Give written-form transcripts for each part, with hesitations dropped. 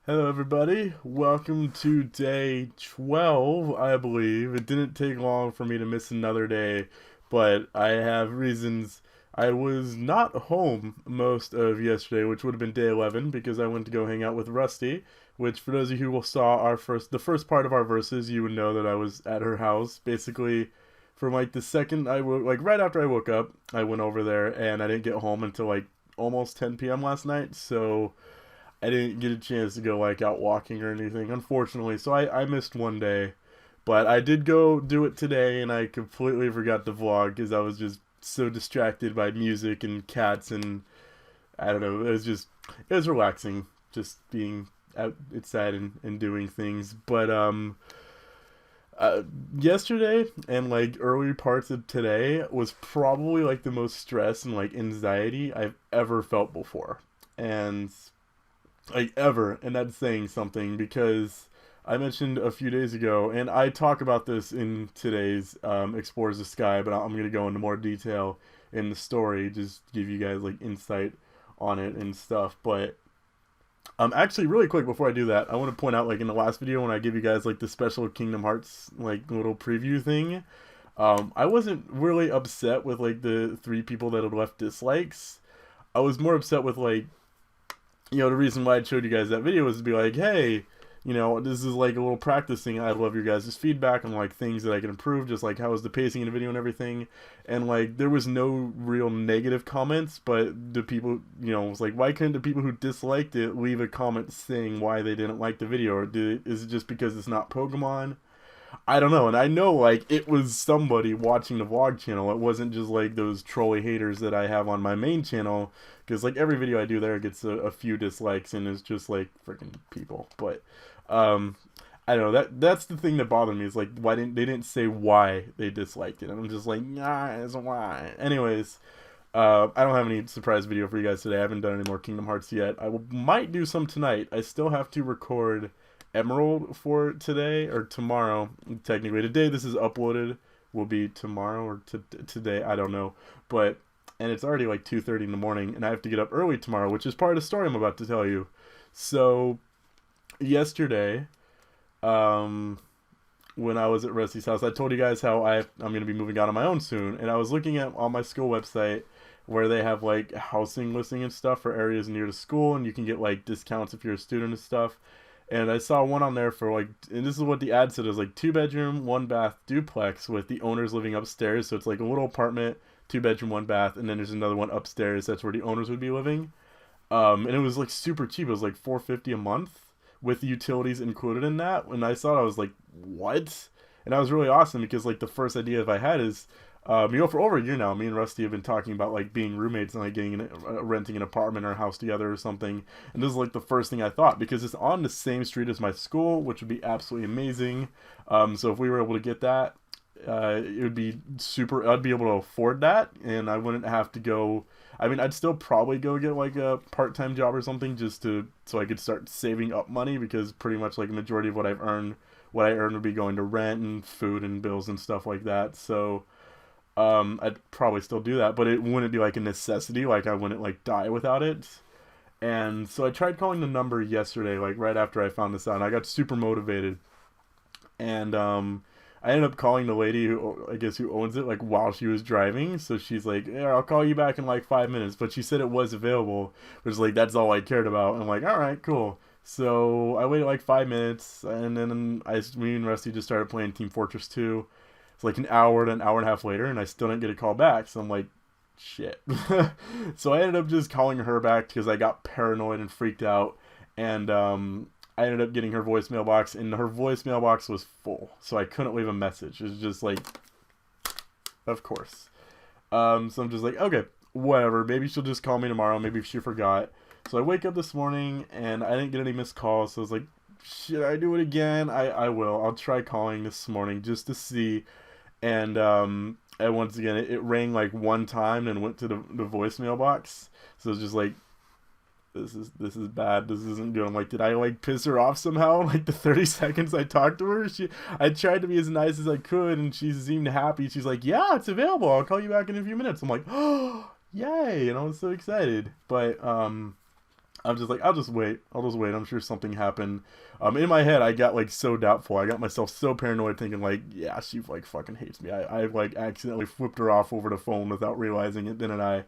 Hello, everybody. Welcome to day 12, I believe. It didn't take long for me to miss another day, but I have reasons. I was not home most of yesterday, which would have been day 11, because I went to go hang out with Rusty, which, for those of you who saw the first part of our verses, you would know that I was at her house. Basically, from like the second like right after I woke up, I went over there, and I didn't get home until like almost 10 p.m. last night, so I didn't get a chance to go like out walking or anything, unfortunately. So I missed one day, but I did go do it today, and I completely forgot to vlog because I was just so distracted by music and cats, and I don't know. It was relaxing just being outside and doing things. But yesterday and like early parts of today was probably like the most stress and like anxiety I've ever felt before, and like ever, and that's saying something because I mentioned a few days ago, and I talk about this in today's Explores the Sky, but I'm going to go into more detail in the story, just give you guys like insight on it and stuff. But actually, really quick before I do that, I want to point out like in the last video when I give you guys like the special Kingdom Hearts like little preview thing, I wasn't really upset with like the three people that had left dislikes. I was more upset with like, the reason why I showed you guys that video was to be like, hey, this is like a little practicing. I'd love your guys' feedback on like things that I can improve, just like how was the pacing in the video and everything. And like there was no real negative comments, but the people, it was like, why couldn't the people who disliked it leave a comment saying why they didn't like the video? Or is it just because it's not Pokemon? I don't know, and I know like it was somebody watching the vlog channel. It wasn't just like those trolly haters that I have on my main channel, because like every video I do there gets a few dislikes, and it's just like freaking people. But I don't know, that's the thing that bothered me is like why they didn't say why they disliked it, and I'm just like, nah, it's why. Anyways, I don't have any surprise video for you guys today. I haven't done any more Kingdom Hearts yet. Might do some tonight. I still have to record Emerald for today or tomorrow. Technically, today this is uploaded will be tomorrow or today. I don't know, and it's already like 2:30 in the morning, and I have to get up early tomorrow, which is part of the story I'm about to tell you. So, yesterday, when I was at Rusty's house, I told you guys how I'm going to be moving out on my own soon, and I was looking at on my school website where they have like housing listing and stuff for areas near the school, and you can get like discounts if you're a student and stuff. And I saw one on there for like, and this is what the ad said, is like 2-bedroom, 1-bath duplex with the owners living upstairs. So it's like a little apartment, 2-bedroom, 1-bath, and then there's another one upstairs. That's where the owners would be living. And it was like super cheap. It was like $450 a month with the utilities included in that. When I saw it, I was like, what? And that was really awesome because like the first idea I had is, for over a year now, me and Rusty have been talking about like being roommates and like renting an apartment or a house together or something. And this is like the first thing I thought because it's on the same street as my school, which would be absolutely amazing. So if we were able to get that, it would be super. I'd be able to afford that, and I wouldn't have to go. I mean, I'd still probably go get like a part-time job or something so I could start saving up money because pretty much like a majority of what I earn would be going to rent and food and bills and stuff like that. So. I'd probably still do that, but it wouldn't be like a necessity. Like I wouldn't like die without it. And so I tried calling the number yesterday, like right after I found this out. And I got super motivated, and I ended up calling the lady who owns it like while she was driving. So she's like, "Yeah, I'll call you back in like 5 minutes." But she said it was available, which is like that's all I cared about. I'm like, all right, cool. So I waited like 5 minutes, and then me and Rusty just started playing Team Fortress 2. It's like an hour to an hour and a half later, and I still didn't get a call back. So I'm like, shit. So I ended up just calling her back because I got paranoid and freaked out. And I ended up getting her voicemail box, and her voicemail box was full. So I couldn't leave a message. It was just like, of course. So I'm just like, okay, whatever. Maybe she'll just call me tomorrow. Maybe she forgot. So I wake up this morning, and I didn't get any missed calls. So I was like, should I do it again? I will. I'll try calling this morning just to see. And once again, it rang like one time and went to the voicemail box. So it's just like, this is bad. This isn't good. I'm like, did I like piss her off somehow? Like the 30 seconds I talked to her, I tried to be as nice as I could, and she seemed happy. She's like, yeah, it's available. I'll call you back in a few minutes. I'm like, oh, yay! And I was so excited. But I'm just like, I'll just wait. I'm sure something happened. In my head, I got like so doubtful. I got myself so paranoid, thinking like, yeah, she like fucking hates me. I like accidentally flipped her off over the phone without realizing it, didn't I?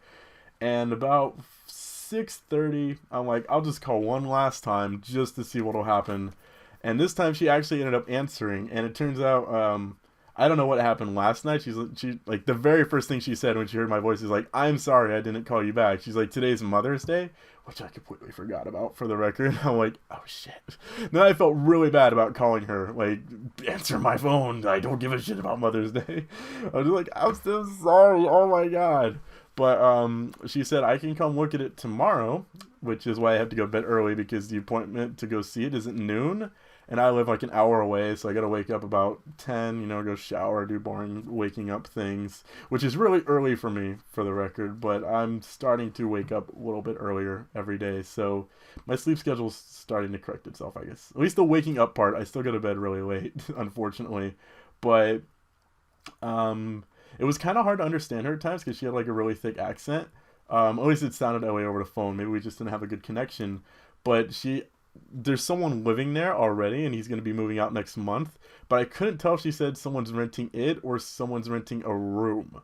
And about 6:30, I'm like, I'll just call one last time just to see what'll happen. And this time, she actually ended up answering. And it turns out, I don't know what happened last night. She like the very first thing she said when she heard my voice is like, "I'm sorry, I didn't call you back." She's like, "Today's Mother's Day," which I completely forgot about, for the record. I'm like, oh shit. Then I felt really bad about calling her. Like, answer my phone. I don't give a shit about Mother's Day. I was like, I'm so sorry. Oh my god. But she said I can come look at it tomorrow, which is why I have to go to bed early, because the appointment to go see it is at noon. And I live like an hour away, so I gotta wake up about 10, go shower, do boring waking up things, which is really early for me, for the record, but I'm starting to wake up a little bit earlier every day, so my sleep schedule's starting to correct itself, I guess. At least the waking up part, I still go to bed really late, unfortunately, but it was kind of hard to understand her at times, because she had like a really thick accent. At least it sounded that way over the phone. Maybe we just didn't have a good connection, but there's someone living there already, and he's going to be moving out next month, but I couldn't tell if she said someone's renting it or someone's renting a room,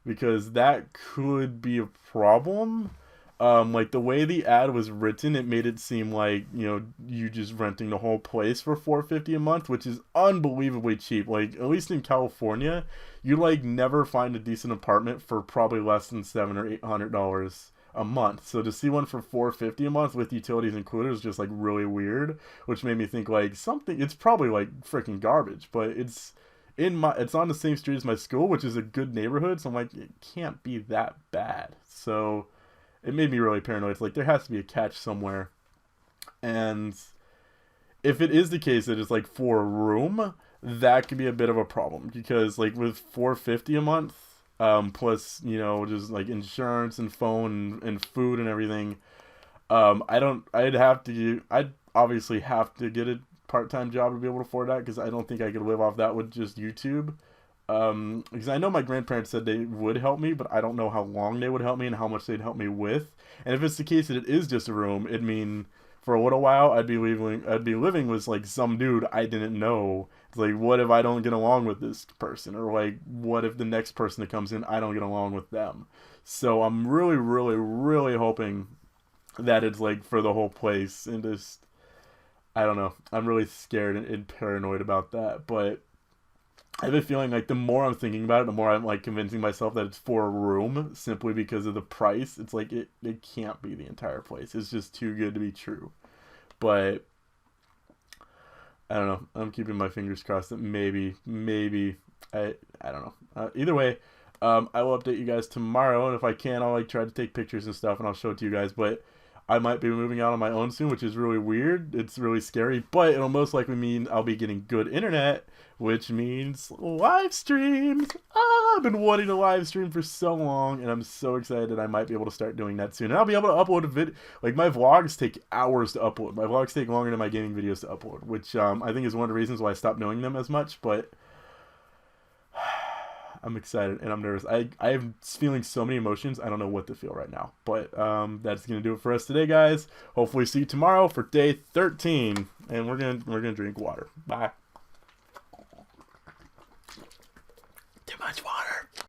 because that could be a problem. Like the way the ad was written, it made it seem like, you just renting the whole place for $450 a month, which is unbelievably cheap. Like, at least in California, you like never find a decent apartment for probably less than $700 or $800 a month. So to see one for $450 a month with utilities included is just like really weird, which made me think like it's probably like freaking garbage, but it's on the same street as my school, which is a good neighborhood, so I'm like, it can't be that bad. So it made me really paranoid. It's like there has to be a catch somewhere. And if it is the case that it's like for a room, that could be a bit of a problem, because like with $450 a month, plus just like insurance and phone and food and everything, I'd obviously have to get a part-time job to be able to afford that, because I don't think I could live off that with just YouTube. Because I know my grandparents said they would help me, but I don't know how long they would help me and how much they'd help me with. And if it's the case that it is just a room, it'd mean for a little while I'd be living with like some dude I didn't know. It's like, what if I don't get along with this person? Or like, what if the next person that comes in, I don't get along with them? So I'm really, really, really hoping that it's like for the whole place, and just, I don't know. I'm really scared and paranoid about that, but I have a feeling like the more I'm thinking about it, the more I'm like convincing myself that it's for a room, simply because of the price. It's like it can't be the entire place. It's just too good to be true. But I don't know. I'm keeping my fingers crossed that maybe I don't know. Either way, I will update you guys tomorrow, and if I can, I'll like try to take pictures and stuff, and I'll show it to you guys. But I might be moving out on my own soon, which is really weird. It's really scary, but it'll most likely mean I'll be getting good internet, which means live streams. I've been wanting to live stream for so long, and I'm so excited that I might be able to start doing that soon. And I'll be able to upload a video. Like, my vlogs take hours to upload. My vlogs take longer than my gaming videos to upload, which I think is one of the reasons why I stopped doing them as much, but I'm excited and I'm nervous. I am feeling so many emotions. I don't know what to feel right now. But that's gonna do it for us today, guys. Hopefully see you tomorrow for day 13. And we're gonna drink water. Bye. Too much water.